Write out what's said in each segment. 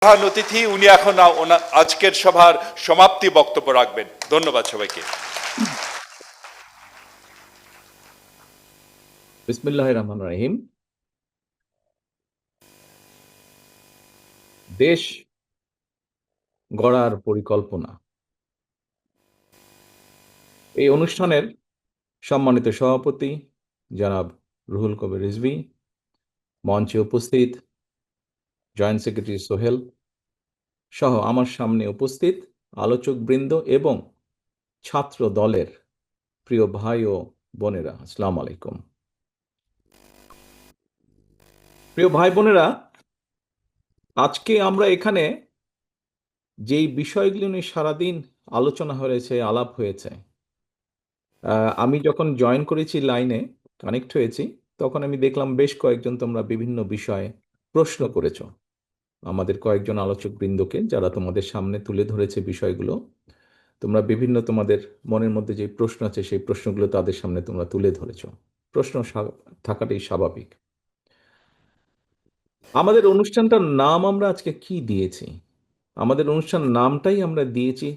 প্রধান অতিথি উনি এখন আজকের সভার সমাপ্তি বক্তব্য রাখবেন। ধন্যবাদ সবাইকে। বিসমিল্লাহির রহমানির রহিম। দেশ গড়ার পরিকল্পনা, এই অনুষ্ঠানের সম্মানিত সভাপতি জনাব রুহুল কবির রিজভী, মঞ্চে উপস্থিত জয়েন্ট সেক্রেটারি সোহেল সহ আমার সামনে উপস্থিত আলোচকবৃন্দ এবং ছাত্র দলের প্রিয় ভাই ও বোনেরা, আসসালামু আলাইকুম। প্রিয় ভাই বোনেরা, আজকে আমরা এখানে যেই বিষয়গুলো নিয়ে সারাদিন আলোচনা হয়েছে, আলাপ হয়েছে, আমি যখন জয়েন করেছি, লাইনে কানেক্ট হয়েছি, তখন আমি দেখলাম বেশ কয়েকজন তোমরা বিভিন্ন বিষয়ে প্রশ্ন করেছো আমাদের কয়েকজন আলোচক বৃন্দকে, যারা তোমাদের সামনে তুলে ধরেছে বিষয়গুলো। তোমরা বিভিন্ন তোমাদের মনের মধ্যে যে প্রশ্ন আছে সেই প্রশ্নগুলো তাদের সামনে তোমরা তুলে ধরেছো। প্রশ্ন থাকাটাই স্বাভাবিক। আমাদের অনুষ্ঠানটার নাম আমরা আজকে কি দিয়েছি? আমাদের অনুষ্ঠান নামটাই আমরা দিয়েছি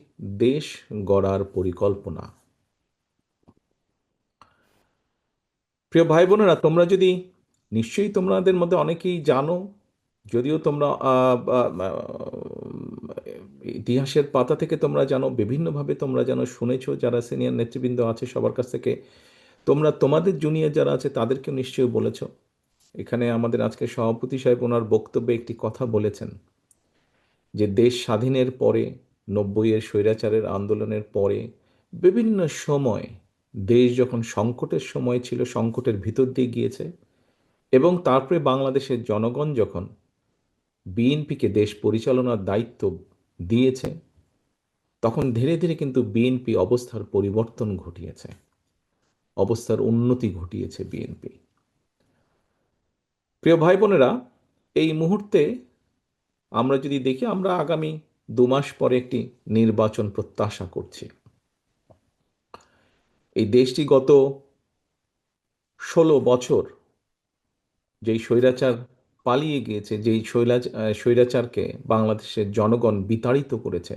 দেশ গড়ার পরিকল্পনা। প্রিয় ভাই বোনেরা, তোমরা যদি, নিশ্চয়ই তোমাদের মধ্যে অনেকেই জানো, যদিও তোমরা ইতিহাসের পাতা থেকে তোমরা জানো, বিভিন্নভাবে তোমরা জানো, শুনেছো, যারা সিনিয়র নেতৃবৃন্দ আছে সবার কাছ থেকে তোমরা তোমাদের জুনিয়র যারা আছে তাদেরকে নিশ্চয়ই বলেছো। এখানে আমাদের আজকে সভাপতি সাহেব ওনার বক্তব্যে একটি কথা বলেছেন যে দেশ স্বাধীনের পরে, 90-এর স্বৈরাচারের আন্দোলনের পরে, বিভিন্ন সময় দেশ যখন সংকটের সময় ছিল, সংকটের ভিতর দিয়ে গিয়েছে, এবং তারপরে বাংলাদেশের জনগণ যখন বিএনপিকে দেশ পরিচালনার দায়িত্ব দিয়েছে, তখন ধীরে ধীরে কিন্তু বিএনপি অবস্থার পরিবর্তন ঘটিয়েছে, অবস্থার উন্নতি ঘটিয়েছে বিএনপি। প্রিয় ভাই বোনেরা, এই মুহূর্তে আমরা যদি দেখি, আমরা আগামী 2 মাস পরে একটি নির্বাচন প্রত্যাশা করছি। এই দেশটি গত 16 বছর যেই স্বৈরাচার পালিয়ে গিয়েছে, যেই স্বৈরাচারকে বাংলাদেশের জনগণ বিতাড়িত করেছে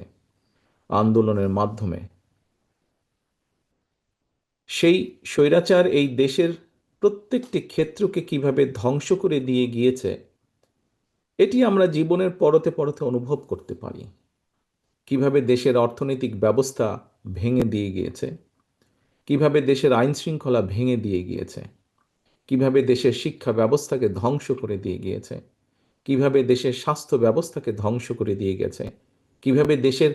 আন্দোলনের মাধ্যমে, সেই স্বৈরাচার এই দেশের প্রত্যেকটি ক্ষেত্রকে কিভাবে ধ্বংস করে দিয়ে গিয়েছে, এটি আমরা জীবনের পরতে পরতে অনুভব করতে পারি। কিভাবে দেশের অর্থনৈতিক ব্যবস্থা ভেঙে দিয়ে গিয়েছে, কিভাবে দেশের আইন শৃঙ্খলা ভেঙে দিয়ে গিয়েছে, কিভাবে দেশের শিক্ষা ব্যবস্থাকে ধ্বংস করে দিয়ে গিয়েছে, কিভাবে দেশের স্বাস্থ্য ব্যবস্থাকে ধ্বংস করে দিয়ে গেছে, কিভাবে দেশের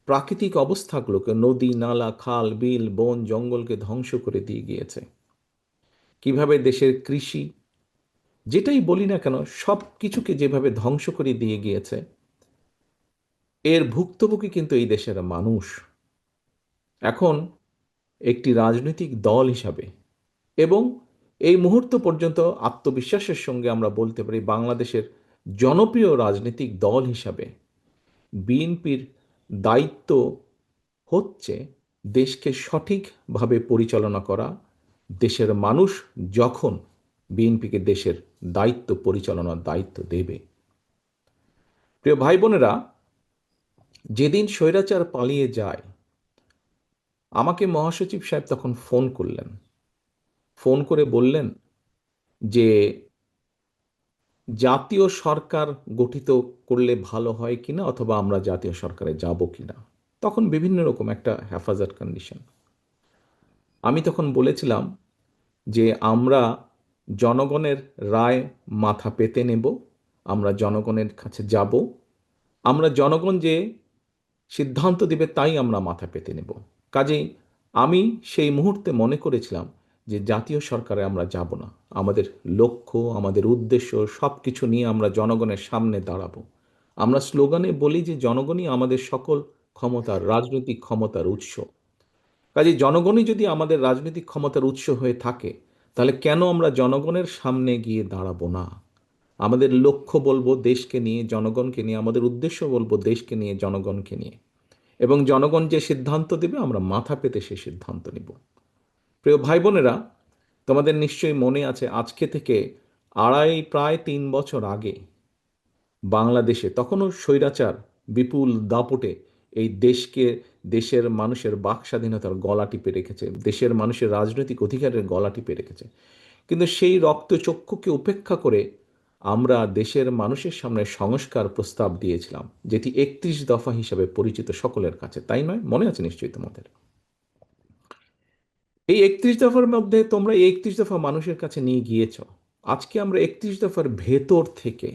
প্রাকৃতিক অবস্থাগুলোকে, নদী নালা খাল বিল বন জঙ্গলকে ধ্বংস করে দিয়ে গিয়েছে, কিভাবে দেশের কৃষি, যেটাই বলি না কেন, সব কিছুকে যেভাবে ধ্বংস করে দিয়ে গিয়েছে, এর ভুক্তভোগী কিন্তু এই দেশের মানুষ। এখন একটি রাজনৈতিক দল হিসাবে এবং এই মুহূর্ত পর্যন্ত আত্মবিশ্বাসের সঙ্গে আমরা বলতে পারি, বাংলাদেশের জনপ্রিয় রাজনৈতিক দল হিসাবে বিএনপির দায়িত্ব হচ্ছে দেশকে সঠিকভাবে পরিচালনা করা। দেশের মানুষ যখন বিএনপিকে দেশের দায়িত্ব, পরিচালনার দায়িত্ব দেবে। প্রিয় ভাই বোনেরা, যেদিন স্বৈরাচার পালিয়ে যায়, আমাকে মহাসচিব সাহেব তখন ফোন করলেন। ফোন করে বললেন যে জাতীয় সরকার গঠিত করলে ভালো হয় কিনা, অথবা আমরা জাতীয় সরকারে যাব কিনা। তখন বিভিন্ন রকম একটা হেফাজত কন্ডিশন। আমি তখন বলেছিলাম যে আমরা জনগণের রায় মাথা পেতে নেব, আমরা জনগণের কাছে যাব, আমরা জনগণ যে সিদ্ধান্ত দেবে তাই আমরা মাথা পেতে নেব। কাজেই আমি সেই মুহূর্তে মনে করেছিলাম যে জাতীয় সরকারে আমরা যাব না। আমাদের লক্ষ্য, আমাদের উদ্দেশ্য সব কিছু নিয়ে আমরা জনগণের সামনে দাঁড়াবো। আমরা স্লোগানে বলি যে জনগণই আমাদের সকল ক্ষমতার, রাজনৈতিক ক্ষমতার উৎস। কাজে জনগণই যদি আমাদের রাজনৈতিক ক্ষমতার উৎস হয়ে থাকে, তাহলে কেন আমরা জনগণের সামনে গিয়ে দাঁড়াবো না? আমাদের লক্ষ্য বলবো দেশকে নিয়ে, জনগণকে নিয়ে, আমাদের উদ্দেশ্য বলবো দেশকে নিয়ে, জনগণকে নিয়ে, এবং জনগণ যে সিদ্ধান্ত দেবে আমরা মাথা পেতে সে সিদ্ধান্ত নিব। প্রিয় ভাই বোনেরা, তোমাদের নিশ্চয়ই মনে আছে, আজকে থেকে প্রায় 3 বছর আগে বাংলাদেশে তখনও স্বৈরাচার বিপুল দাপটে এই দেশকে, দেশের মানুষের বাক স্বাধীনতার গলা টিপে রেখেছে, দেশের মানুষের রাজনৈতিক অধিকারের গলা টিপে রেখেছে। কিন্তু সেই রক্তচক্ষুকে উপেক্ষা করে আমরা দেশের মানুষের সামনে সংস্কার প্রস্তাব দিয়েছিলাম, যেটি 31 দফা হিসাবে পরিচিত সকলের কাছে, তাই নয়? মনে আছে নিশ্চয়ই তোমাদের। এই 31 দফার মধ্যে তোমরা এই 31 দফা মানুষের কাছে নিয়ে গিয়েছ। আজকে আমরা 31 দফার ভেতর থেকে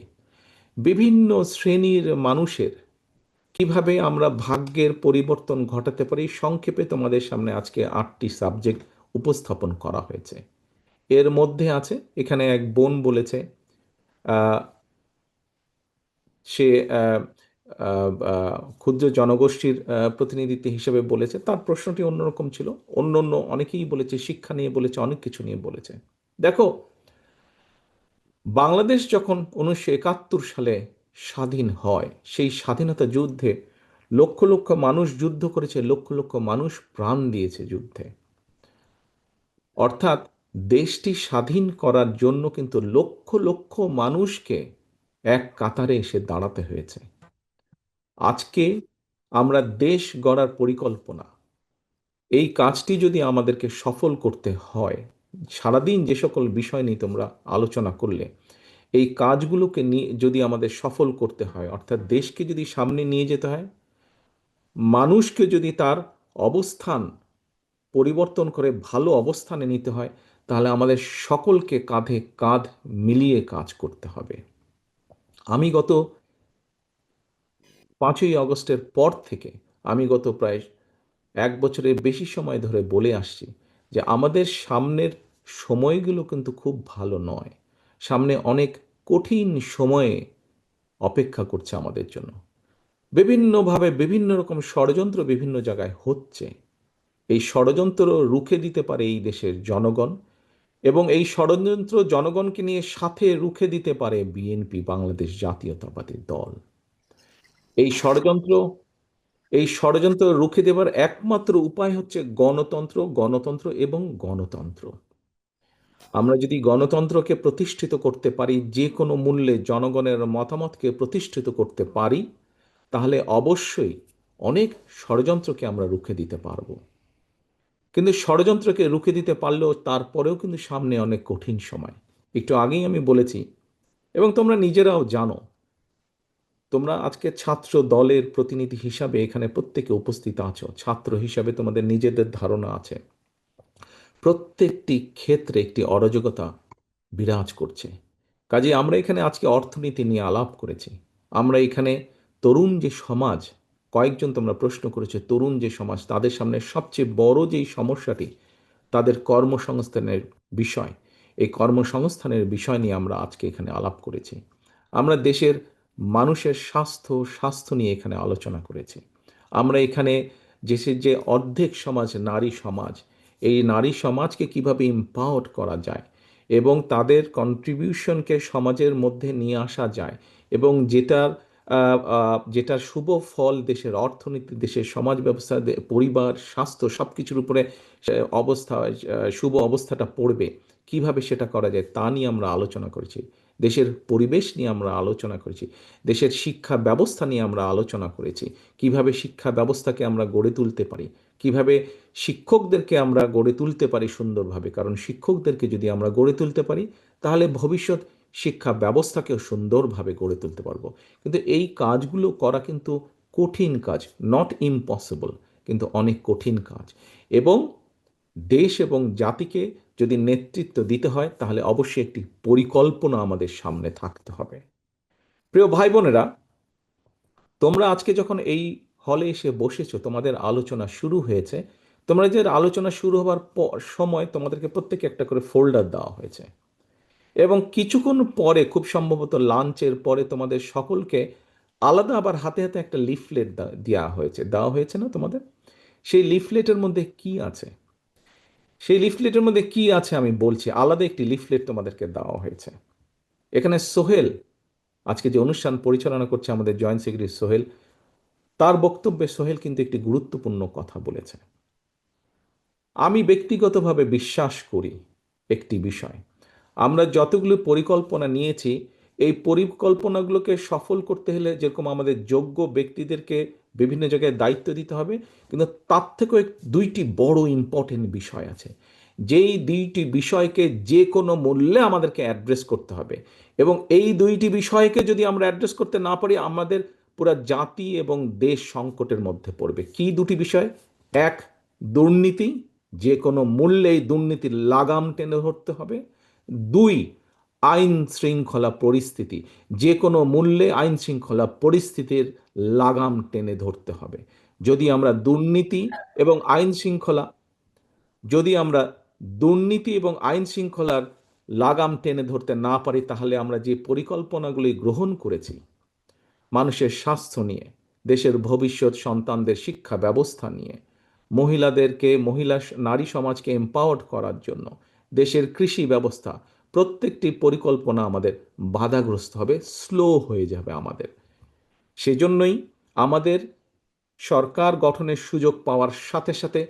বিভিন্ন শ্রেণীর মানুষের কিভাবে আমরা ভাগ্যের পরিবর্তন ঘটাতে পারি, সংক্ষেপে তোমাদের সামনে আজকে 8টি সাবজেক্ট উপস্থাপন করা হয়েছে। এর মধ্যে আছে, এখানে এক বোন বলেছে, আহ, সে ক্ষুদ্র জনগোষ্ঠীর প্রতিনিধিত্ব হিসেবে বলেছে, তার প্রশ্নটি অন্যরকম ছিল। অন্য অন্য অনেকেই বলেছে, শিক্ষা নিয়ে বলেছে, অনেক কিছু নিয়ে বলেছে। দেখো, বাংলাদেশ যখন 1971 সালে স্বাধীন হয়, সেই স্বাধীনতা যুদ্ধে লক্ষ লক্ষ মানুষ যুদ্ধ করেছে, লক্ষ লক্ষ মানুষ প্রাণ দিয়েছে যুদ্ধে। অর্থাৎ দেশটি স্বাধীন করার জন্য কিন্তু লক্ষ লক্ষ মানুষকে এক কাতারে এসে দাঁড়াতে হয়েছে। আজকে আমরা দেশ গড়ার পরিকল্পনা, এই কাজটি যদি আমাদেরকে সফল করতে হয়, সারাদিন যে সকল বিষয় নিয়ে তোমরা আলোচনা করলে, এই কাজগুলোকে নিয়ে যদি আমাদের সফল করতে হয়, অর্থাৎ দেশকে যদি সামনে নিয়ে যেতে হয়, মানুষকে যদি তার অবস্থান পরিবর্তন করে ভালো অবস্থানে নিতে হয়, তাহলে আমাদের সকলকে কাঁধে কাঁধ মিলিয়ে কাজ করতে হবে। আমি গত 5ই আগস্টের পর থেকে, আমি গত প্রায় 1 বছরের বেশি সময় ধরে বলে আসছি যে আমাদের সামনের সময়গুলো কিন্তু খুব ভালো নয়। সামনে অনেক কঠিন সময়ে অপেক্ষা করছে আমাদের জন্য। বিভিন্নভাবে বিভিন্ন রকম ষড়যন্ত্র বিভিন্ন জায়গায় হচ্ছে। এই ষড়যন্ত্র রুখে দিতে পারে এই দেশের জনগণ, এবং এই ষড়যন্ত্র জনগণকে নিয়ে সাথে রুখে দিতে পারে বিএনপি, বাংলাদেশ জাতীয়তাবাদী দল। এই ষড়যন্ত্র এই ষড়যন্ত্র রুখে দেবার একমাত্র উপায় হচ্ছে গণতন্ত্র, গণতন্ত্র এবং গণতন্ত্র। আমরা যদি গণতন্ত্রকে প্রতিষ্ঠিত করতে পারি, যে কোনো মূল্যে জনগণের মতামতকে প্রতিষ্ঠিত করতে পারি, তাহলে অবশ্যই অনেক ষড়যন্ত্রকে আমরা রুখে দিতে পারবো। কিন্তু ষড়যন্ত্রকে রুখে দিতে পারলেও তারপরেও কিন্তু সামনে অনেক কঠিন সময়। একটু আগেই আমি বলেছি, এবং তোমরা নিজেরাও জানো, তোমরা আজকে ছাত্র দলের প্রতিনিধি হিসাবে এখানে প্রত্যেকে উপস্থিত আছো, ছাত্র হিসাবে তোমাদের নিজেদের ধারণা আছে। প্রত্যেকটি ক্ষেত্রে একটি অরাজকতা বিরাজ করছে। কাজে আমরা এখানে আজকে অর্থনীতি নিয়ে আলাপ করেছি। আমরা এখানে তরুণ যে সমাজ, কয়েকজন তোমরা প্রশ্ন করেছো, তরুণ যে সমাজ, তাদের সামনে সবচেয়ে বড় যেই সমস্যাটি, তাদের কর্মসংস্থানের বিষয়, এই কর্মসংস্থানের বিষয় নিয়ে আমরা আজকে এখানে আলাপ করেছি। আমরা দেশের মানুষের স্বাস্থ্য নিয়ে এখানে আলোচনা করেছি। আমরা এখানে দেশের যে অর্ধেক সমাজ নারী সমাজ, এই নারী সমাজকে কিভাবে এম্পাওয়ার করা যায় এবং তাদের কন্ট্রিবিউশনকে সমাজের মধ্যে নিয়ে আসা যায়, এবং যেটার শুভ ফল দেশের অর্থনীতি, দেশের সমাজ ব্যবস্থা, পরিবার, স্বাস্থ্য সব কিছুর উপরে শুভ অবস্থাটা পড়বে, কিভাবে সেটা করা যায় তা নিয়ে আমরা আলোচনা করেছি। দেশের পরিবেশ নিয়ে আমরা আলোচনা করেছি। দেশের শিক্ষা ব্যবস্থা নিয়ে আমরা আলোচনা করেছি। কিভাবে শিক্ষা ব্যবস্থাকে আমরা গড়ে তুলতে পারি, কিভাবে শিক্ষকদেরকে আমরা গড়ে তুলতে পারি সুন্দরভাবে, কারণ শিক্ষকদেরকে যদি আমরা গড়ে তুলতে পারি, তাহলে ভবিষ্যৎ শিক্ষা ব্যবস্থাকেও সুন্দরভাবে গড়ে তুলতে পারবো। কিন্তু এই কাজগুলো করা কিন্তু কঠিন কাজ, নট ইম্পসিবল, কিন্তু অনেক কঠিন কাজ। এবং দেশ এবং জাতিকে যদি নেতৃত্ব দিতে হয়, তাহলে অবশ্যই একটি পরিকল্পনা আমাদের সামনে থাকতে হবে। প্রিয় ভাই বোনেরা, তোমরা আজকে যখন এই হলে এসে বসেছো, তোমাদের আলোচনা শুরু হয়েছে, তোমরা যে আলোচনা শুরু হবার সময় তোমাদেরকে প্রত্যেকে একটা করে ফোল্ডার দেওয়া হয়েছে, এবং কিছুক্ষণ পরে, খুব সম্ভবত লাঞ্চের পরে, তোমাদের সকলকে আলাদা আবার হাতে হাতে একটা লিফলেট দেওয়া হয়েছে না তোমাদের? সেই লিফলেটের মধ্যে কি আছে? সেই লিফলেটের মধ্যে কি আছে আমি বলছি। আলাদা একটি লিফলেট তোমাদেরকে দেওয়া হয়েছে। এখানে সোহেল, আজকে যে অনুষ্ঠান পরিচালনা করছে আমাদের জয়েন্ট সেক্রেটারি সোহেল, তার বক্তব্যে সোহেল কিন্তু একটি গুরুত্বপূর্ণ কথা বলেছে। আমি ব্যক্তিগতভাবে বিশ্বাস করি একটি বিষয়, আমরা যতগুলো পরিকল্পনা নিয়েছি, এই পরিকল্পনাগুলোকে সফল করতে হলে যেরকম আমাদের যোগ্য ব্যক্তিদেরকে বিভিন্ন জায়গায় দায়িত্ব দিতে হবে, কিন্তু তার থেকেও দুইটি বড় ইম্পর্টেন্ট বিষয় আছে, যেই দুইটি বিষয়কে যে কোনো মূল্যে আমাদেরকে অ্যাড্রেস করতে হবে। এবং এই দুইটি বিষয়কে যদি আমরা অ্যাড্রেস করতে না পারি, আমাদের পুরা জাতি এবং দেশ সংকটের মধ্যে পড়বে। কি দুটি বিষয়? এক, দুর্নীতি, যে কোনো মূল্যে এই দুর্নীতির লাগাম টেনে ধরতে হবে। দুই, আইন শৃঙ্খলা পরিস্থিতি, যে কোনো মূল্যে আইন শৃঙ্খলা পরিস্থিতির লাগাম টেনে ধরতে হবে। যদি আমরা দুর্নীতি এবং আইন শৃঙ্খলা যদি আমরা দুর্নীতি এবং আইন শৃঙ্খলার লাগাম টেনে ধরতে না পারি, তাহলে আমরা যে পরিকল্পনাগুলি গ্রহণ করেছি মানুষের স্বাস্থ্য নিয়ে, দেশের ভবিষ্যৎ সন্তানদের শিক্ষা ব্যবস্থা নিয়ে, নারী সমাজকে এম্পাওয়ার্ড করার জন্য, দেশের কৃষি ব্যবস্থা, প্রত্যেকটি পরিকল্পনা আমাদের বাধাগ্রস্ত হবে, স্লো হয়ে যাবে আমাদের। সেজন্যই আমাদের সরকার গঠনের সুযোগ পাওয়ার সাথে সাথে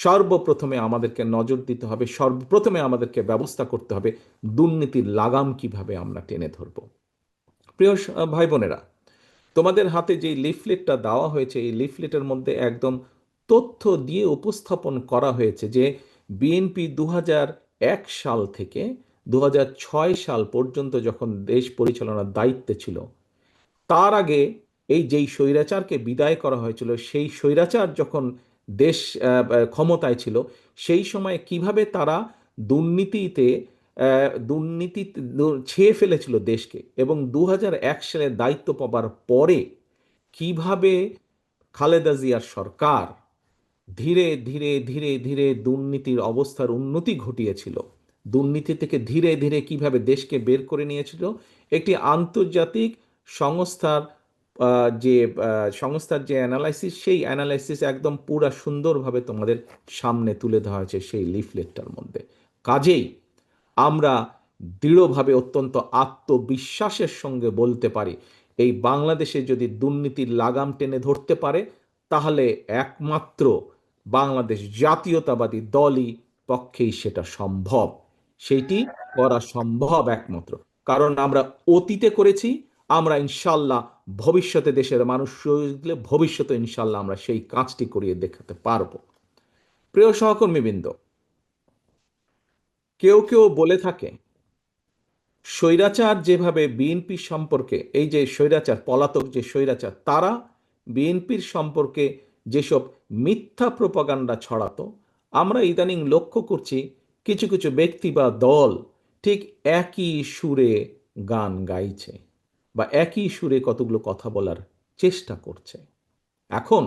সর্বপ্রথমে আমাদেরকে নজর দিতে হবে, সর্বপ্রথমে আমাদেরকে ব্যবস্থা করতে হবে দুর্নীতির লাগাম কিভাবে আমরা টেনে ধরব। প্রিয় ভাই বোনেরা, তোমাদের হাতে যে লিফলেটটা দেওয়া হয়েছে, এই লিফলেটের মধ্যে একদম তথ্য দিয়ে উপস্থাপন করা হয়েছে যে বিএনপি 2001 সাল থেকে 2006 সাল পর্যন্ত যখন দেশ পরিচালনার দায়িত্বে ছিল, তার আগে এই যেই স্বৈরাচারকে বিদায় করা হয়েছিল, সেই স্বৈরাচার যখন দেশ ক্ষমতায় ছিল, সেই সময় কিভাবে তারা দুর্নীতিতে দুর্নীতি ছেয়ে ফেলেছিল দেশকে, এবং 2001 সালে দায়িত্ব পাবার পরে কিভাবে খালেদা জিয়ার সরকার ধীরে ধীরে ধীরে ধীরে দুর্নীতির অবস্থার উন্নতি ঘটিয়েছিল, দুর্নীতি থেকে ধীরে ধীরে কিভাবে দেশকে বের করে নিয়েছিল, একটি আন্তর্জাতিক সংস্থার সংস্থার যে অ্যানালাইসিস, সেই অ্যানালাইসিস একদম পুরা সুন্দরভাবে তোমাদের সামনে তুলে ধরা হয়েছে সেই লিফলেটটার মধ্যে। কাজেই আমরা দৃঢ়ভাবে, অত্যন্ত আত্মবিশ্বাসের সঙ্গে বলতে পারি, এই বাংলাদেশে যদি দুর্নীতির লাগাম টেনে ধরতে পারে, তাহলে একমাত্র বাংলাদেশ জাতীয়তাবাদী দলই পক্ষেই সেটা সম্ভব। সেইটি করা সম্ভব একমাত্র কারণ আমরা অতীতে করেছি, আমরা ইনশাল্লাহ ভবিষ্যতে দেশের মানুষ দিলে ভবিষ্যতে ইনশাল্লাহ আমরা সেই কাজটি করিয়ে দেখাতে পারবো। প্রিয় সহকর্মীবৃন্দ, কেউ কেউ বলে থাকে স্বৈরাচার যেভাবে বিএনপির সম্পর্কে, এই যে স্বৈরাচার, পলাতক যে স্বৈরাচার, তারা বিএনপির সম্পর্কে যেসব মিথ্যা প্রপাগান্ডা ছড়াতো, আমরা ইদানিং লক্ষ্য করছি কিছু কিছু ব্যক্তি বা দল ঠিক একই সুরে গান গাইছে বা একই সুরে কতগুলো কথা বলার চেষ্টা করছে। এখন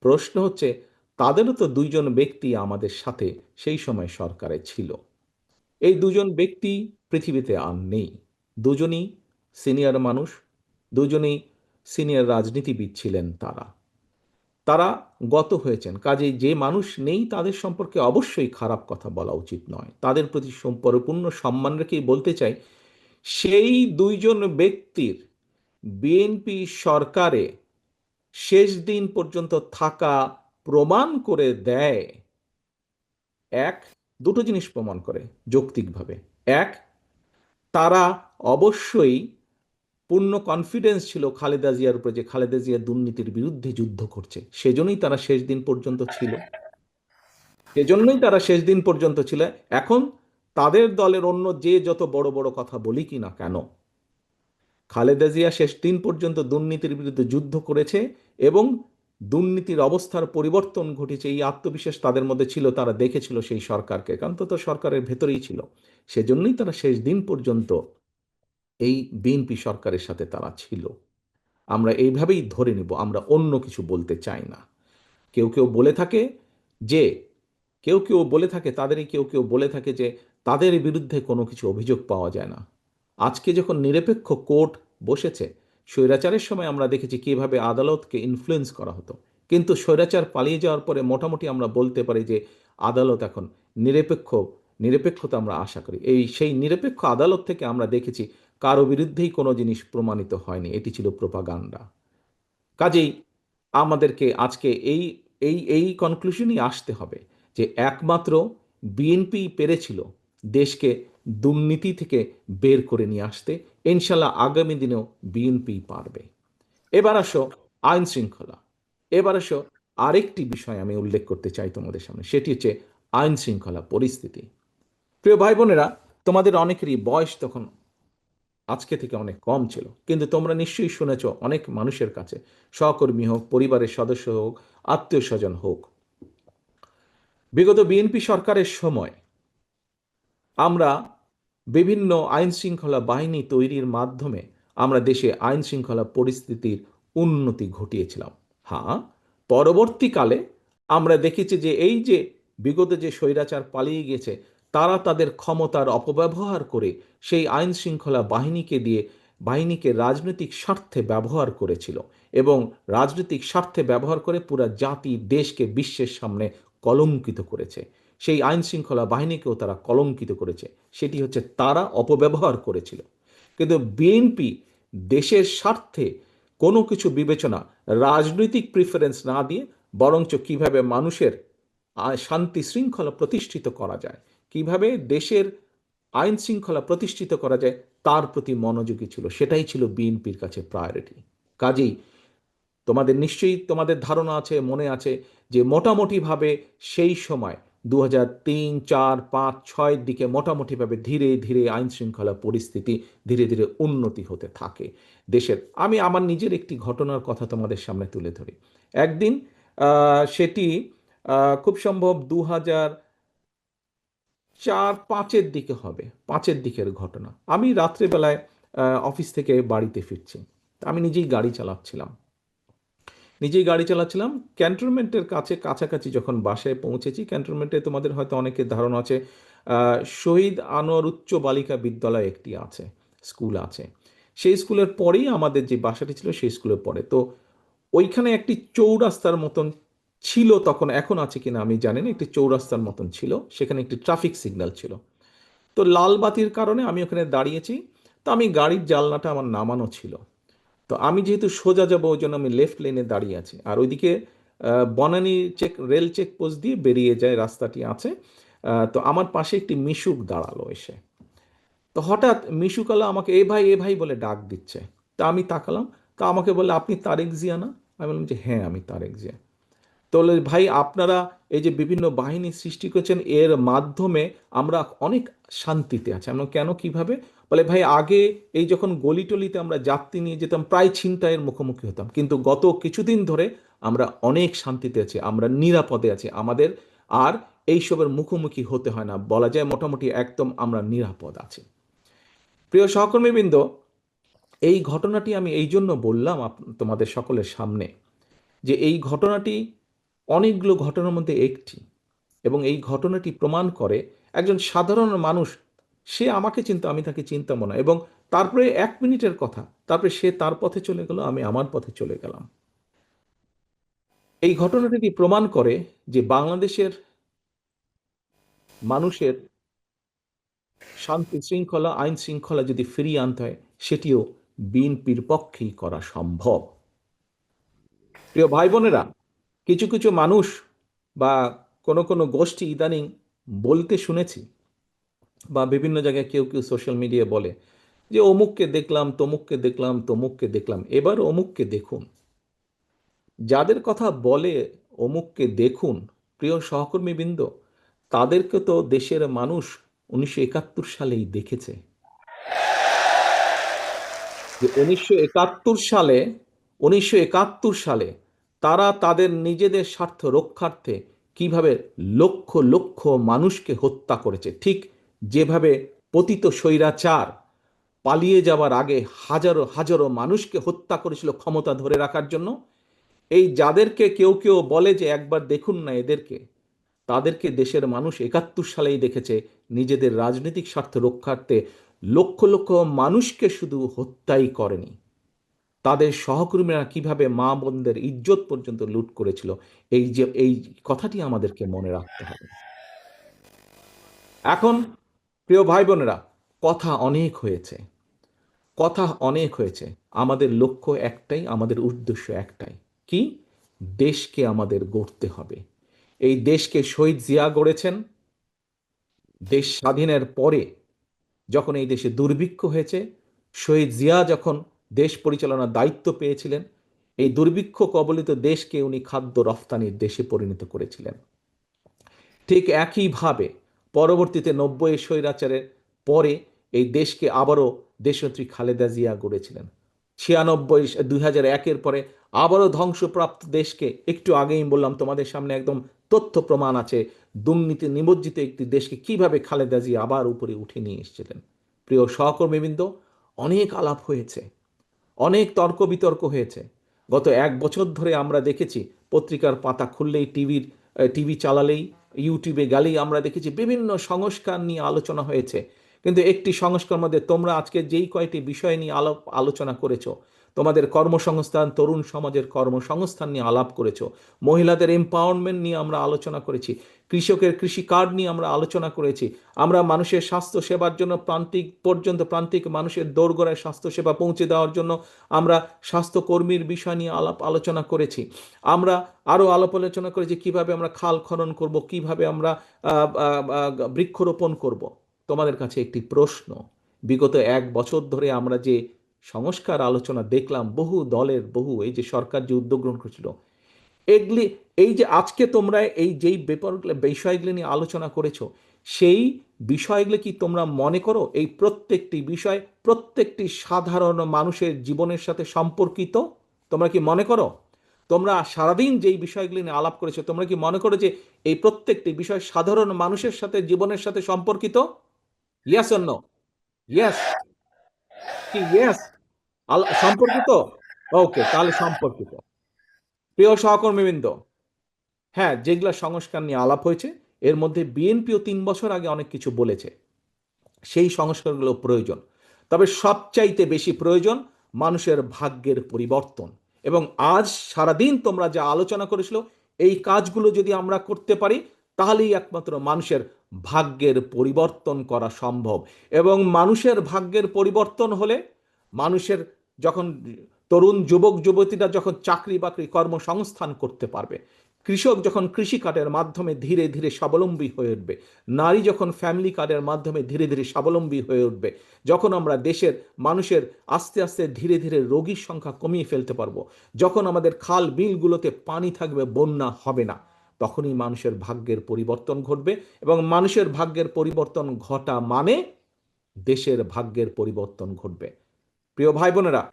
প্রশ্ন হচ্ছে, তাদেরও তো দুইজন ব্যক্তি আমাদের সাথে সেই সময় সরকারে ছিল। এই দুজন ব্যক্তি পৃথিবীতে আর নেই। দুজনই সিনিয়র মানুষ, দুজনেই সিনিয়র রাজনীতিবিদ ছিলেন। তারা তারা গত হয়েছেন। কাজেই যে মানুষ নেই তাদের সম্পর্কে অবশ্যই খারাপ কথা বলা উচিত নয়। তাদের প্রতি পরিপূর্ণ সম্মান রেখেই বলতে চাই, সেই দুইজন ব্যক্তির বিএনপি সরকারে শেষ দিন পর্যন্ত থাকা প্রমাণ করে দেয়, এক, দুটো জিনিস প্রমাণ করে যৌক্তিকভাবে। এক, তারা অবশ্যই পূর্ণ কনফিডেন্স ছিল খালেদা জিয়ার উপরে যে খালেদা জিয়া দুর্নীতির বিরুদ্ধে যুদ্ধ করছে, সেজন্যই তারা শেষ দিন পর্যন্ত ছিল। সেজন্যই তারা শেষ দিন পর্যন্ত ছিল। এখন তাদের দলের অন্য যে যত বড় বড় কথা বলি কি না কেন, খালেদা জিয়া শেষ দিন পর্যন্ত দুর্নীতির বিরুদ্ধে যুদ্ধ করেছে এবং দুর্নীতির অবস্থার পরিবর্তন ঘটেছে, এই আত্মবিশ্বাস তাদের মধ্যে ছিল। তারা দেখেছিল সেই সরকারকে, কারণ তো সরকারের ভেতরেই ছিল। সেজন্যই তারা শেষ দিন পর্যন্ত এই বিএনপি সরকারের সাথে তারা ছিল। আমরা এইভাবেই ধরে নিব, আমরা অন্য কিছু বলতে চাই না। কেউ কেউ বলে থাকে যে কেউ কেউ বলে থাকে যে তাদের বিরুদ্ধে কোনো কিছু অভিযোগ পাওয়া যায় না। আজকে যখন নিরপেক্ষ কোর্ট বসেছে, স্বৈরাচারের সময় আমরা দেখেছি কিভাবে আদালতকে ইনফ্লুয়েন্স করা হতো, কিন্তু স্বৈরাচার পালিয়ে যাওয়ার পরে মোটামুটি আমরা বলতে পারি যে আদালত এখন নিরপেক্ষতা আমরা আশা করি। সেই নিরপেক্ষ আদালত থেকে আমরা দেখেছি কারো বিরুদ্ধেই কোনো জিনিস প্রমাণিত হয়নি, এটি ছিল প্রোপাগান্ডা। কাজেই আমাদেরকে আজকে এই এই এই কনক্লুশনই আসতে হবে যে একমাত্র বিএনপি পেরেছিল দেশকে দুর্নীতি থেকে বের করে নিয়ে আসতে, ইনশাল্লাহ আগামী দিনেও বিএনপি পারবে। এবার আসো আইন শৃঙ্খলা। এবার আসো আরেকটি বিষয় আমি উল্লেখ করতে চাই তোমাদের সামনে, সেটি হচ্ছে আইন শৃঙ্খলা পরিস্থিতি। প্রিয় ভাই বোনেরা, তোমাদের অনেকেরই বয়স তখন আজকে থেকে অনেক কম ছিল, কিন্তু তোমরা নিশ্চয়ই শুনেছ অনেক মানুষের কাছে, সহকর্মী হোক, পরিবারের সদস্য হোক, আত্মীয় স্বজন হোক, বিগত বিএনপি সরকারের সময় আমরা বিভিন্ন আইন শৃঙ্খলা বাহিনী তৈরির মাধ্যমে আমরা দেশে আইন শৃঙ্খলা পরিস্থিতির উন্নতি ঘটিয়েছিলাম। হ্যাঁ, পরবর্তীকালে আমরা দেখেছি যে এই যে বিগত যে স্বৈরাচার পালিয়ে গেছে, তারা তাদের ক্ষমতার অপব্যবহার করে সেই আইন শৃঙ্খলা বাহিনীকে রাজনৈতিক স্বার্থে ব্যবহার করেছিল, এবং রাজনৈতিক স্বার্থে ব্যবহার করে পুরা জাতি দেশকে বিশ্বের সামনে কলঙ্কিত করেছে। সেই আইন শৃঙ্খলা বাহিনীকেও তারা কলঙ্কিত করেছে, সেটি হচ্ছে তারা অপব্যবহার করেছিল। কিন্তু বিএনপি দেশের স্বার্থে কোনো কিছু বিবেচনা, রাজনৈতিক প্রিফারেন্স না দিয়ে বরঞ্চ কিভাবে মানুষের শান্তি শৃঙ্খলা প্রতিষ্ঠিত করা যায়, কিভাবে দেশের আইন শৃঙ্খলা প্রতিষ্ঠিত করা যায়, তার প্রতি মনোযোগী ছিল। সেটাই ছিল বিএনপির কাছে প্রায়োরিটি। কাজেই তোমাদের নিশ্চয়ই তোমাদের ধারণা আছে, মনে আছে যে মোটামুটিভাবে সেই সময় 2003, 4, 5, 6 দিকে মোটামুটিভাবে ধীরে ধীরে আইন শৃঙ্খলা পরিস্থিতি ধীরে ধীরে উন্নতি হতে থাকে দেশের। আমি আমার নিজের একটি ঘটনার কথা তোমাদের সামনে তুলে ধরি। একদিন সেটি খুব সম্ভব 2004-5 দিকে হবে, 5 দিকের ঘটনা। আমি রাত্রেবেলায় অফিস থেকে বাড়িতে ফিরছি। আমি নিজেই গাড়ি চালাচ্ছিলাম। ক্যান্টনমেন্টের কাছাকাছি যখন বাসায় পৌঁছেছি, ক্যান্টনমেন্টে তোমাদের হয়তো অনেকের ধারণা আছে, শহীদ আনোয়ার উচ্চ বালিকা বিদ্যালয় একটি আছে, স্কুল আছে। সেই স্কুলের পরেই আমাদের যে বাসাটি ছিল, সেই স্কুলের পরে। তো ওইখানে একটি চৌরাস্তার মতন ছিল তখন, এখন আছে কিনা আমি জানি না, একটি চৌরাস্তার মতন ছিল, সেখানে একটি ট্রাফিক সিগন্যাল ছিল। তো লাল বাতির কারণে আমি ওখানে দাঁড়িয়েছি। তো আমি গাড়ির জানলাটা আমার নামানো ছিল। তো আমি যেহেতু সোজা যাবো, ওই জন্য আমি লেফট লেনে দাঁড়িয়ে আছি, আর ওইদিকে বনানী রেল চেক পোস্ট দিয়ে বেরিয়ে যায় রাস্তাটি আছে। তো আমার পাশে একটি মিশুক দাঁড়ালো এসে। তো হঠাৎ মিশুকালা আমাকে এ ভাই বলে ডাক দিচ্ছে। তা আমি তাকালাম, তা আমাকে বলে, আপনি তারেক জিয়া না? আমি বললাম যে হ্যাঁ, আমি তারেক জিয়া। তো বলে, ভাই আপনারা এই যে বিভিন্ন বাহিনী সৃষ্টি করছেন, এর মাধ্যমে আমরা অনেক শান্তিতে আছি। আমরা কেন, কিভাবে? বলে, ভাই আগে এই যখন গলি টলিতে আমরা যাত্রী নিয়ে যেতাম, প্রায় ছিনতাইয়ের মুখোমুখি হতাম, কিন্তু গত কিছুদিন ধরে আমরা অনেক শান্তিতে আছি, আমরা নিরাপদে আছি, আমাদের আর এইসবের মুখোমুখি হতে হয় না, বলা যায় মোটামুটি একদম আমরা নিরাপদ আছি। প্রিয় সহকর্মীবৃন্দ, এই ঘটনাটি আমি এই জন্য বললাম তোমাদের সকলের সামনে, যে এই ঘটনাটি অনেকগুলো ঘটনার মধ্যে একটি, এবং এই ঘটনাটি প্রমাণ করে একজন সাধারণ মানুষ, সে আমাকে চিনতো, আমি তাকে চিনতাম না, এবং তারপরে 1 মিনিটের কথা, তারপরে সে তার পথে চলে গেল, আমি আমার পথে চলে গেলাম। এই ঘটনাটি প্রমাণ করে যে বাংলাদেশের মানুষের শান্তি শৃঙ্খলা, আইন শৃঙ্খলা যদি ফিরিয়ে আনতে হয়, সেটিও বিএনপির পক্ষেই করা সম্ভব। প্রিয় ভাই বোনেরা, কিছু কিছু মানুষ বা কোনো কোনো গোষ্ঠী ইদানিং বলতে শুনেছি, বা বিভিন্ন জায়গায় কেউ কেউ সোশ্যাল মিডিয়ায় বলে যে অমুককে দেখলাম, তমুককে দেখলাম, তমুককে দেখলাম। এবার অমুককে দেখুন, যাদের কথা বলে অমুককে দেখুন, প্রিয় সহকর্মীবৃন্দ, তাদেরকে তো দেশের মানুষ 1971 সালেই দেখেছে। যে 1971 সালে তারা তাদের নিজেদের স্বার্থ রক্ষার্থে কিভাবে লক্ষ লক্ষ মানুষকে হত্যা করেছে, ঠিক যেভাবে পতিত স্বৈরাচার পালিয়ে যাওয়ার আগে হাজারো হাজারো মানুষকে হত্যা করেছিল ক্ষমতা ধরে রাখার জন্য। এই যাদেরকে কেউ কেউ বলে যে একবার দেখুন না এদেরকে, তাদেরকে দেশের মানুষ 71 সালেই দেখেছে নিজেদের রাজনৈতিক স্বার্থ রক্ষার্থে লক্ষ লক্ষ মানুষকে শুধু হত্যাই করেনি, তাদের সহকর্মীরা কিভাবে মা বোনদের ইজ্জত পর্যন্ত লুট করেছিল। এই কথাটি আমাদেরকে মনে রাখতে হবে। এখন প্রিয় ভাই বোনেরা, কথা অনেক হয়েছে, কথা অনেক হয়েছে। আমাদের লক্ষ্য একটাই, আমাদের উদ্দেশ্য একটাই, কি? দেশকে আমাদের গড়তে হবে। এই দেশকে শহীদ জিয়া গড়েছেন। দেশ স্বাধীনের পরে যখন এই দেশে দুর্ভিক্ষ হয়েছে, শহীদ জিয়া যখন দেশ পরিচালনার দায়িত্ব পেয়েছিলেন, এই দুর্ভিক্ষ কবলিত দেশকে উনি খাদ্য রফতানির দেশে পরিণত করেছিলেন। ঠিক একইভাবে পরবর্তীতে 90 স্বৈরাচারের পরে এই দেশকে আবারও দেশনেত্রী খালেদা জিয়া গড়েছিলেন। 2001-এর পরে আবারও ধ্বংসপ্রাপ্ত দেশকে, একটু আগেই বললাম তোমাদের সামনে একদম তথ্য প্রমাণ আছে, দুর্নীতি নিমজ্জিত একটি দেশকে কিভাবে খালেদা জিয়া আবার উপরে উঠে নিয়ে এসেছিলেন। প্রিয় সহকর্মীবৃন্দ, অনেক আলাপ হয়েছে, অনেক তর্ক বিতর্ক হয়েছে। গত 1 বছর ধরে আমরা দেখেছি, পত্রিকার পাতা খুললেই, টিভি চালালেই, ইউটিউবে গেলেই আমরা দেখেছি বিভিন্ন সংস্কার নিয়ে আলোচনা হয়েছে। কিন্তু একটি সংস্কার মধ্যে তোমরা আজকে যেই কয়টি বিষয় নিয়ে আলোচনা করেছো, তোমাদের কর্মসংস্থান, তরুণ সমাজের কর্মসংস্থান নিয়ে আলাপ করেছো, মহিলাদের এম্পাওয়ারমেন্ট নিয়ে আমরা আলোচনা করেছি, কৃষকের কৃষি কার্ড নিয়ে আমরা আলোচনা করেছি, আমরা মানুষের স্বাস্থ্য সেবার জন্য প্রান্তিক মানুষের দোরগোড়ায় স্বাস্থ্যসেবা পৌঁছে দেওয়ার জন্য আমরা স্বাস্থ্যকর্মীর বিষয় নিয়ে আলোচনা করেছি। আমরা আরও আলোচনা করেছি কিভাবে আমরা খাল খনন করব, কিভাবে আমরা বৃক্ষরোপণ করব। তোমাদের কাছে একটি প্রশ্ন, বিগত 1 বছর ধরে আমরা যে সংস্কার আলোচনা দেখলাম, বহু দলের এই যে সরকার যে উদ্যোগ গ্রহণ করেছিল, এগুলি, এই যে আজকে তোমরা এই যেই বিষয়গুলি নিয়ে আলোচনা করেছো, সেই বিষয়গুলি কি তোমরা মনে করো এই প্রত্যেকটি বিষয় প্রত্যেকটি সাধারণ মানুষের জীবনের সাথে সম্পর্কিত? তোমরা কি মনে করো? তোমরা সারাদিন যেই বিষয়গুলি নিয়ে আলাপ করেছো, তোমরা কি মনে করো যে এই প্রত্যেকটি বিষয় সাধারণ মানুষের সাথে, জীবনের সাথে সম্পর্কিত? Yes or no? ইয়েস কি? ইয়েস, সম্পর্কিত। ওকে, তাহলে সম্পর্কিত। প্রিয় সহকর্মীবৃন্দ, হ্যাঁ, যেগুলা সংস্কার নিয়ে আলাপ হয়েছে, এর মধ্যে বিএনপিও 3 বছর আগে অনেক কিছু বলেছে, সেই সংস্কারগুলো প্রয়োজন। তবে সবচাইতে বেশি প্রয়োজন মানুষের ভাগ্যের পরিবর্তন। এবং আজ সারাদিন তোমরা যা আলোচনা করেছিল, এই কাজগুলো যদি আমরা করতে পারি, তাহলেই একমাত্র মানুষের ভাগ্যের পরিবর্তন করা সম্ভব। এবং মানুষের ভাগ্যের পরিবর্তন হলে, মানুষের যখন তরুণ যুবক যুবতীরা যখন চাকরি বাকরি কর্মসংস্থান করতে পারবে, কৃষক যখন কৃষি কার্ডের মাধ্যমে ধীরে ধীরে স্বাবলম্বী হয়ে উঠবে, নারী যখন ফ্যামিলি কার্ডের মাধ্যমে ধীরে ধীরে স্বাবলম্বী হয়ে উঠবে, যখন আমরা দেশের মানুষের আস্তে আস্তে ধীরে ধীরে রোগীর সংখ্যা কমিয়ে ফেলতে পারবো, যখন আমাদের খাল বিলগুলোতে পানি থাকবে, বন্যা হবে না, তখনই মানুষের ভাগ্যের পরিবর্তন ঘটবে। এবং মানুষের ভাগ্যের পরিবর্তন ঘটা মানে দেশের ভাগ্যের পরিবর্তন ঘটবে। প্রিয় ভাই বোনেরা,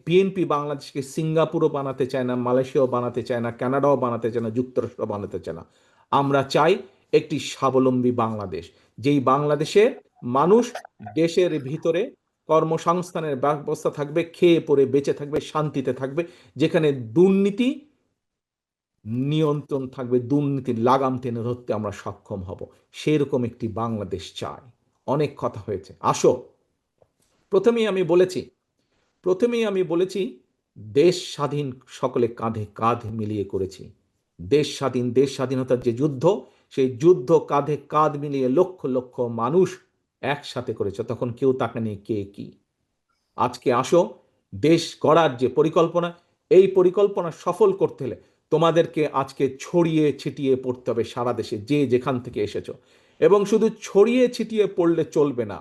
বিএনপি বাংলাদেশকে সিঙ্গাপুরও বানাতে চায় না, মালয়েশিয়াও বানাতে চায় না, কানাডাও বানাতে চায় না, যুক্তরাষ্ট্র বানাতে চায় না। আমরা চাই একটি স্বাবলম্বী বাংলাদেশ, যেই বাংলাদেশে মানুষ দেশের ভিতরে কর্মসংস্থানের ব্যবস্থা থাকবে, খেয়ে পরে বেঁচে থাকবে, শান্তিতে থাকবে, যেখানে দুর্নীতি নিয়ন্ত্রণ থাকবে, দুর্নীতির লাগাম টেনে ধরতে আমরা সক্ষম হব। সেরকম একটি বাংলাদেশ চাই। অনেক কথা হয়েছে, আসো। প্রথমেই আমি বলেছি দেশ স্বাধীন সকলে কাঁধে কাঁধ মিলিয়ে করেছি। দেশ স্বাধীনতার যে যুদ্ধ, সেই যুদ্ধ কাঁধে কাঁধ মিলিয়ে লক্ষ লক্ষ মানুষ একসাথে করেছে, তখন কেউ তাকায়নি কে কি। আজকে আসো, দেশ গড়ার যে পরিকল্পনা, এই পরিকল্পনা সফল করতে হলে তোমাদেরকে আজকে ছড়িয়ে ছিটিয়ে পড়তে হবে সারা দেশে, যে যেখান থেকে এসেছো। এবং শুধু ছড়িয়ে ছিটিয়ে পড়লে চলবে না,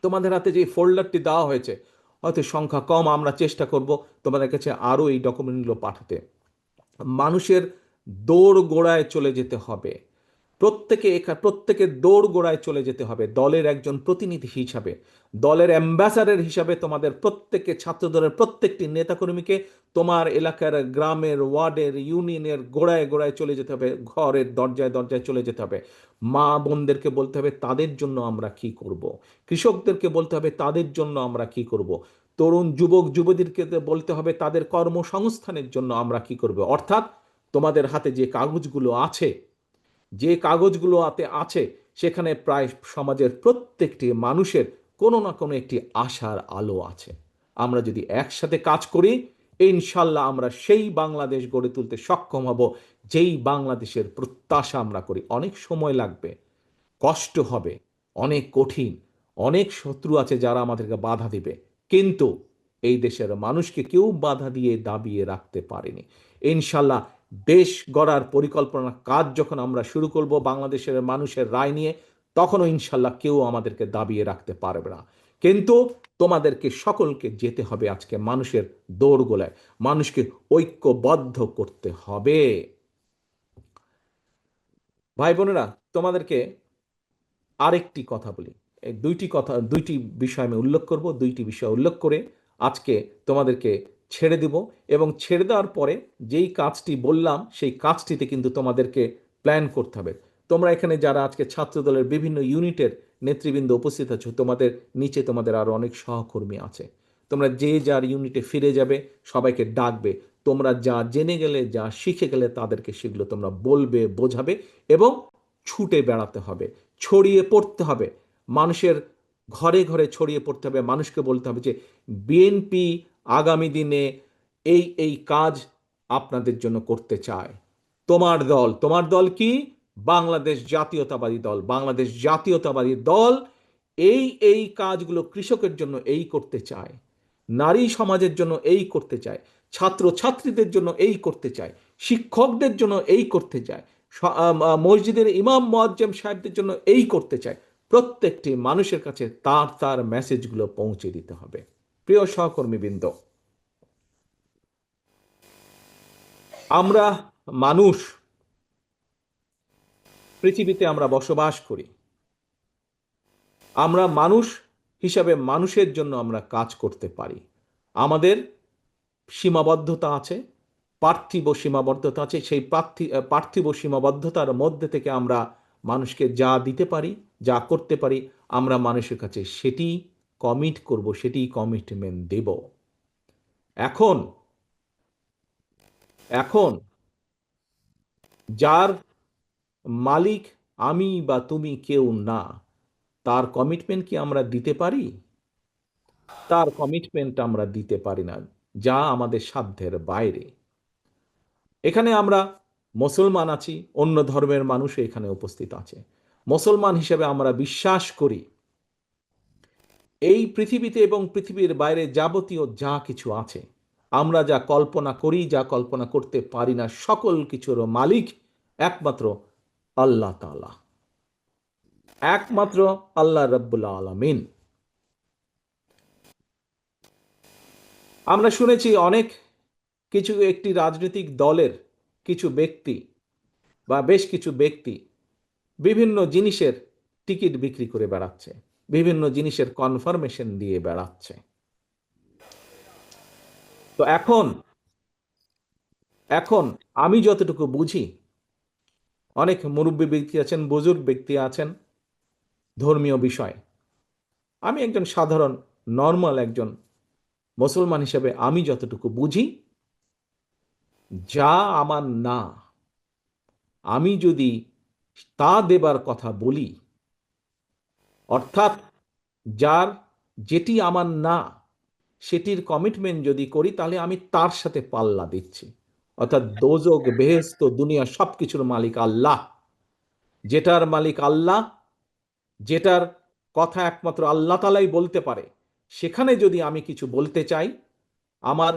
তোমাদের হাতে যে ফোল্ডারটি দেওয়া হয়েছে, হয়তো সংখ্যা কম, আমরা চেষ্টা করব তোমাদের কাছে আরও এই ডকুমেন্টগুলো পাঠাতে। মানুষের দৌড় গোড়ায় চলে যেতে হবে, প্রত্যেকের দৌড় গোড়ায় চলে যেতে হবে, দলের একজন প্রতিনিধি হিসাবে, দলের অ্যাম্বাসাডার হিসাবে তোমাদের প্রত্যেককে, ছাত্রদলের প্রত্যেকটি নেতাকর্মীকে তোমার এলাকার, গ্রামের, ওয়ার্ডের, ইউনিয়নের গোড়ায় গোড়ায় চলে যেতে হবে, ঘরের দরজায় দরজায় চলে যেতে হবে। মা বোনদেরকে বলতে হবে তাদের জন্য আমরা কি করব, কৃষকদেরকে বলতে হবে তাদের জন্য আমরা কি করব, তরুণ যুবক যুবতীদেরকে বলতে হবে তাদের কর্মসংস্থানের জন্য আমরা কি করব। অর্থাৎ তোমাদের হাতে যে কাগজগুলো আছে, সেখানে প্রায় সমাজের প্রত্যেকটি মানুষের কোনো না কোনো একটি আশার আলো আছে। আমরা যদি একসাথে কাজ করি, ইনশাল্লাহ আমরা সেই বাংলাদেশ গড়ে তুলতে সক্ষম হব, যেই বাংলাদেশের প্রত্যাশা আমরা করি। অনেক সময় লাগবে, কষ্ট হবে, অনেক কঠিন, অনেক শত্রু আছে যারা আমাদেরকে বাধা দিবে, কিন্তু এই দেশের মানুষকে কেউ বাধা দিয়ে দাবিয়ে রাখতে পারেনি। ইনশাল্লাহ দেশ গড়ার পরিকল্পনা কাজ যখন আমরা শুরু করব বাংলাদেশের মানুষের রায় নিয়ে, তখনও ইনশাল্লাহ কেউ আমাদেরকে দাবিয়ে রাখতে পারবে না। কিন্তু তোমাদেরকে সকলকে যেতে হবে আজকে মানুষের দোরগোলায়, মানুষকে ঐক্যবদ্ধ করতে হবে। ভাই বোনেরা, তোমাদেরকে আরেকটি কথা বলি। এই দুইটি বিষয় আমি উল্লেখ করব, দুইটি বিষয় উল্লেখ করে আজকে তোমাদেরকে ছেড়ে দিব। এবং ছেড়ে দেওয়ার পরে যেই কাজটি বললাম সেই কাজটিতে কিন্তু তোমাদেরকে প্ল্যান করতে হবে। তোমরা এখানে যারা আজকে ছাত্রদলের বিভিন্ন ইউনিটের নেতৃবৃন্দ উপস্থিত আছো, তোমাদের নিচে তোমাদের আরো অনেক সহকর্মী আছে। তোমরা যে যার ইউনিটে ফিরে যাবে, সবাইকে ডাকবে। তোমরা যা জেনে গেলে, যা শিখে গেলে, তাদেরকে সেগুলো তোমরা বলবে, বোঝাবে এবং ছুটে বেড়াতে হবে, ছড়িয়ে পড়তে হবে, মানুষের ঘরে ঘরে ছড়িয়ে পড়তে হবে। মানুষকে বলতে হবে যে বিএনপি আগামী দিনে এই কাজ আপনাদের জন্য করতে চায়। তোমার দল কি? বাংলাদেশ জাতীয়তাবাদী দল। বাংলাদেশ জাতীয়তাবাদী দল এই কাজগুলো কৃষকের জন্য এই করতে চায়, নারী সমাজের জন্য এই করতে চায়, ছাত্র ছাত্রীদের জন্য এই করতে চায়, শিক্ষকদের জন্য এই করতে চায়, মসজিদের ইমাম মুয়াজ্জেম সাহেবদের জন্য এই করতে চায়। প্রত্যেকটি মানুষের কাছে তার তার মেসেজগুলো পৌঁছে দিতে হবে। প্রিয় সহকর্মীবৃন্দ, আমরা মানুষ, পৃথিবীতে আমরা বসবাস করি। আমরা মানুষ হিসাবে মানুষের জন্য আমরা কাজ করতে পারি। আমাদের সীমাবদ্ধতা আছে, পার্থিব সীমাবদ্ধতা আছে। সেই পার্থিব সীমাবদ্ধতার মধ্যে থেকে আমরা মানুষকে যা দিতে পারি, যা করতে পারি, আমরা মানুষের কাছে সেটি কমিট করব, সেটি কমিটমেন্ট দেব। এখন এখন যার মালিক আমি বা তুমি কেউ না, তার কমিটমেন্ট কি আমরা দিতে পারি? তার কমিটমেন্ট আমরা দিতে পারি না, যা আমাদের সাধ্যের বাইরে। এখানে আমরা মুসলমান আছি, অন্য ধর্মের মানুষ এখানে উপস্থিত আছে। মুসলমান হিসেবে আমরা বিশ্বাস করি এই পৃথিবীতে এবং পৃথিবীর বাইরে যাবতীয় যা কিছু আছে, আমরা যা কল্পনা করি, যা কল্পনা করতে পারি না, সকল কিছুর মালিক একমাত্র আল্লাহ তাআলা, একমাত্র আল্লাহ রাব্বুল আলামিন। আমরা শুনেছি অনেক কিছু একটি রাজনৈতিক দলের কিছু ব্যক্তি বা বেশ কিছু ব্যক্তি বিভিন্ন জিনিসের টিকিট বিক্রি করে বেড়াচ্ছে, বিভিন্ন জিনিসের কনফার্মেশন দিয়ে বেড়াচ্ছে। তো এখন এখন আমি যতটুকু বুঝি, অনেক মুরব্বী ব্যক্তি আছেন, বুজুর্গ ব্যক্তি আছেন ধর্মীয় বিষয়। আমি একজন সাধারণ নর্মাল একজন মুসলমান হিসেবে আমি যতটুকু বুঝি, যা আমার না, আমি যদি তা দেবার কথা বলি, অর্থাৎ যার যেটি আমার না সেটির কমিটমেন্ট যদি করি, তাহলে আমি তার সাথে পাল্লা দিচ্ছি। অর্থাৎ দোজক বেহেশত দুনিয়া সবকিছুর মালিক আল্লাহ। যেটার মালিক আল্লাহ, যেটার কথা একমাত্র আল্লাহ তাআলাই বলতে পারে, সেখানে যদি আমি কিছু বলতে চাই, আমার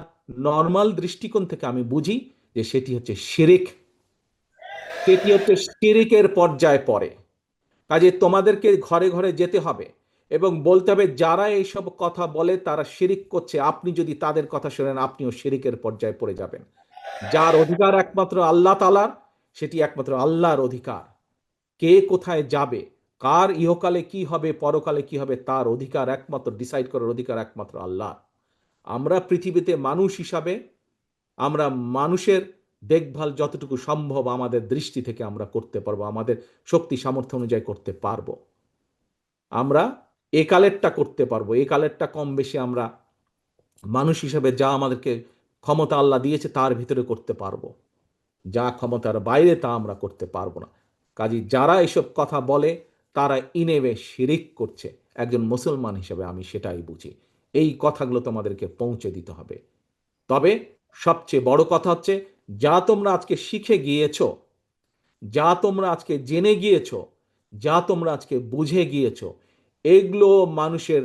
নর্মাল দৃষ্টিকোণ থেকে আমি বুঝি যে সেটি হচ্ছে শিরিক, সেটি হচ্ছে শিরিকের পর্যায়ে পড়ে। কাজে তোমাদেরকে ঘরে ঘরে যেতে হবে এবং বলতে হবে যারা এইসব কথা বলে তারা শিরিক করছে। আপনি যদি তাদের কথা শোনেন, আপনিও শিরিকের পর্যায়ে পড়ে যাবেন। যার অধিকার একমাত্র আল্লাহ তাআলার, সেটি একমাত্র আল্লাহর অধিকার। কে কোথায় যাবে, কার ইহকালে কি হবে, পরকালে কি হবে, তার অধিকার একমাত্র, ডিসাইড করার অধিকার একমাত্র আল্লাহ। আমরা পৃথিবীতে মানুষ হিসাবে আমরা মানুষের দেখভাল যতটুকু সম্ভব আমাদের দৃষ্টি থেকে আমরা করতে পারবো, আমাদের শক্তি সামর্থ্য অনুযায়ী করতে পারবো। আমরা একালেরটা করতে পারবো, একালেরটা কম বেশি আমরা মানুষ হিসেবে যা আমাদেরকে ক্ষমতা আল্লাহ দিয়েছে তার ভিতরে করতে পারবো। যা ক্ষমতার বাইরে তা আমরা করতে পারবো না। কাজী যারা এসব কথা বলে তারা ইনেবে শিরিক করছে। একজন মুসলমান হিসেবে আমি সেটাই বুঝি। এই কথাগুলো তোমাদেরকে পৌঁছে দিতে হবে। তবে সবচেয়ে বড় কথা হচ্ছে, যা তোমরা আজকে শিখে গিয়েছো, যা তোমরা আজকে জেনে গিয়েছো, যা তোমরা আজকে বুঝে গিয়েছো, এগুলো মানুষের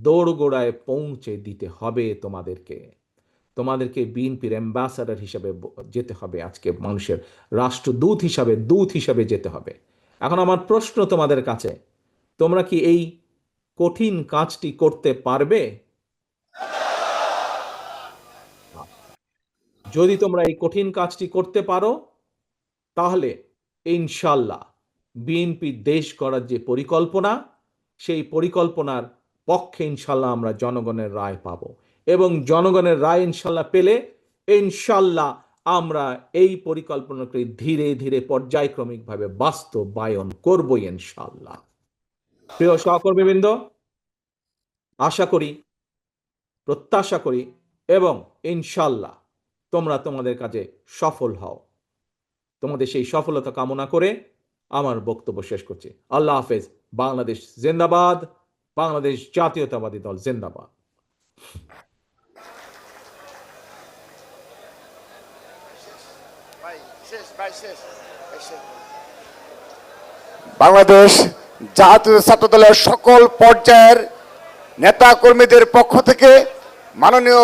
দোরগোড়ায় পৌঁছে দিতে হবে তোমাদেরকে। তোমাদেরকে বিএনপির অ্যাম্বাসাডার হিসাবে যেতে হবে, আজকে মানুষের রাষ্ট্রদূত হিসাবে, দূত হিসাবে যেতে হবে। এখন আমার প্রশ্ন তোমাদের কাছে, তোমরা কি এই কঠিন কাজটি করতে পারবে? যদি তোমরা এই কঠিন কাজটি করতে পারো, তাহলে ইনশাল্লাহ বিএনপি দেশ গড়ার যে পরিকল্পনা, সেই পরিকল্পনার পক্ষে ইনশাল্লাহ আমরা জনগণের রায় পাব, এবং জনগণের রায় ইনশাল্লাহ পেলে ইনশাল্লাহ আমরা এই পরিকল্পনাকে ধীরে ধীরে পর্যায়ক্রমিকভাবে বাস্তবায়ন করব ইনশাল্লাহ। প্রিয় সহকর্মীবৃন্দ, আশা করি, প্রত্যাশা করি এবং ইনশাল্লাহ তোমরা তোমাদের কাজে সফল হও। তোমাদের সেই সফলতা কামনা করে আমার বক্তব্য শেষ করছি। আল্লাহ হাফেজ। বাংলাদেশ জিন্দাবাদ। বাংলাদেশ জাতীয়তাবাদী দল জিন্দাবাদ। বাংলাদেশ জাতীয় ছাত্র দলের সকল পর্যায়ের নেতা কর্মীদের পক্ষ থেকে মাননীয়